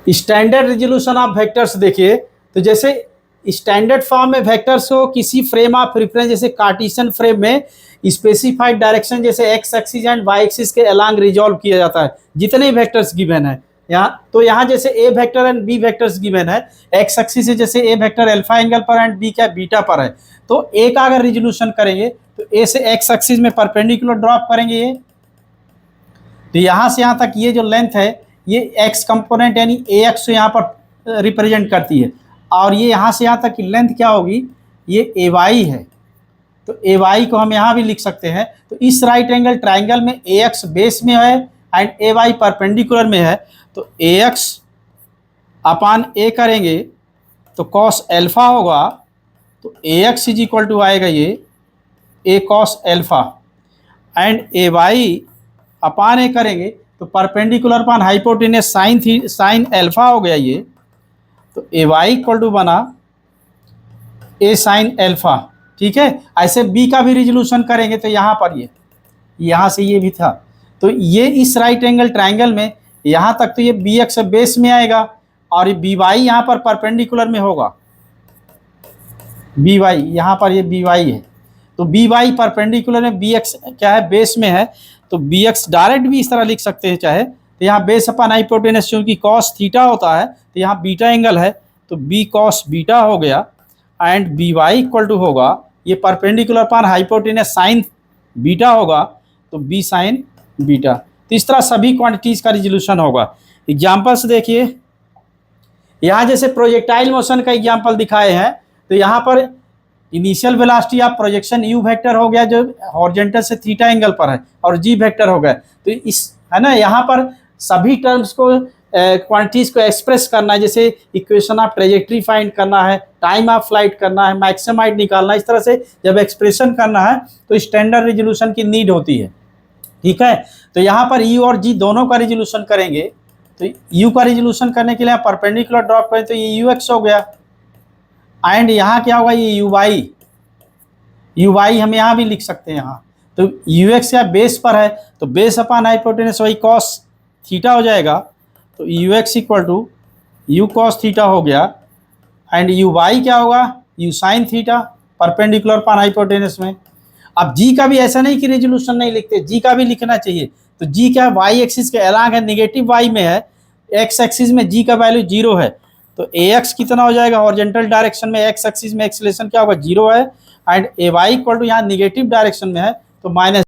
Standard resolution of vectors देखिए, तो जैसे स्टैंडर्ड फॉर्म में वेक्टर्स को किसी फ्रेम ऑफ रेफरेंस जैसे कार्टेशियन फ्रेम में स्पेसिफाइड डायरेक्शन जैसे X axis and Y axis के अलोंग रिजॉल्व किया जाता है, जितने वेक्टर्स गिवन है यहाँ। तो यहाँ जैसे A vector and B vectors given है, एक्स एक्सिस से जैसे ए वेक्टर अल्फा एंगल पर एंड बी क्या बीटा पर है, तो ए का अगर रिजोल्यूशन करेंगे तो ए से एक्स एक्सिस में परपेंडिकुलर ड्रॉप करेंगे ये, तो यहाँ से यहाँ तक ये जो लेंथ है ये एक्स कंपोनेंट यानी ए एक्स यहाँ पर रिप्रेजेंट करती है, और ये यहाँ से यहाँ तक की लेंथ क्या होगी, ये ए वाई है। तो ए वाई को हम यहाँ भी लिख सकते हैं। तो इस राइट एंगल ट्राइंगल में ए एक्स बेस में है एंड ए वाई परपेंडिकुलर में है, तो ए एक्स अपान ए करेंगे तो कॉस एल्फा होगा, तो A X is equal to आएगा ये A cos alpha, and A Y upon A करेंगे तो perpendicular upon hypotenuse sine alpha हो गया ये, तो ए वाई इक्वल टू बना ए साइन एल्फा। ठीक है, ऐसे बी का भी रिजोल्यूशन करेंगे तो यहाँ पर ये यहाँ से ये भी था, तो ये इस राइट एंगल ट्राइंगल में यहाँ तक तो ये बी एक्स बेस में आएगा और ये बी वाई यहाँ पर परपेंडिकुलर में होगा, बी वाई यहाँ पर ये बी वाई है, तो बी वाई परपेंडिकुलर में बी एक्स क्या है बेस में है, तो बी एक्स डायरेक्ट भी इस तरह लिख सकते हैं चाहे, तो यहाँ बेस अपन हाइपोटेनस क्योंकि कॉस थीटा होता है तो यहाँ बीटा एंगल है, तो बी कॉस बीटा हो गया, and B Y equal to होगा ये perpendicular upon hypotenuse sign beta होगा, तो बी साइन बीटा। तो इस तरह सभी क्वांटिटीज़ का रिजोल्यूशन होगा। एग्जाम्पल्स देखिए, यहाँ जैसे प्रोजेक्टाइल मोशन का एग्जाम्पल दिखाए हैं, तो यहाँ पर initial velocity of projection you vector हो गया जो हॉरिजॉन्टल से थीटा एंगल पर है, और जी वेक्टर हो गया, तो इस है ना यहाँ पर सभी टर्म्स को क्वांटिटीज़ को एक्सप्रेस करना है, जैसे इक्वेशन ऑफ ट्रेजेक्ट्री फाइंड करना है, टाइम ऑफ फ्लाइट करना है, मैक्सिमम हाइट निकालना है, इस तरह से जब एक्सप्रेशन करना है तो स्टैंडर्ड रिजोल्यूशन की नीड होती है। ठीक है, तो यहाँ पर यू और जी दोनों का रिजोल्यूशन करेंगे, तो यू का रिजोल्यूशन करने के लिए परपेंडिकुलर ड्रॉप करें तो ये यू एक्स हो गया, एंड यहाँ क्या होगा ये यू वाई हम यहाँ भी लिख सकते हैं यहाँ, तो यू एक्स या बेस पर है तो बेस अपान हाइपोटेनस वही कॉस थीटा हो जाएगा, तो U X equal to U cos theta हो गया, एंड यू वाई क्या होगा U sine theta perpendicular upon hypotenuse में। अब जी का भी ऐसा नहीं कि रेजोल्यूशन नहीं लिखते, जी का भी लिखना चाहिए, तो जी क्या वाई एक्सिस के अलांग है, निगेटिव वाई में है, एक्स एक्सिस में जी का वैल्यू 0 है, तो ए एक्स कितना हो जाएगा हॉरिजॉन्टल डायरेक्शन में, एक्स एक्सिस में एक्सेलरेशन क्या होगा 0 है, and A Y equal to यहाँ निगेटिव डायरेक्शन में है तो माइनस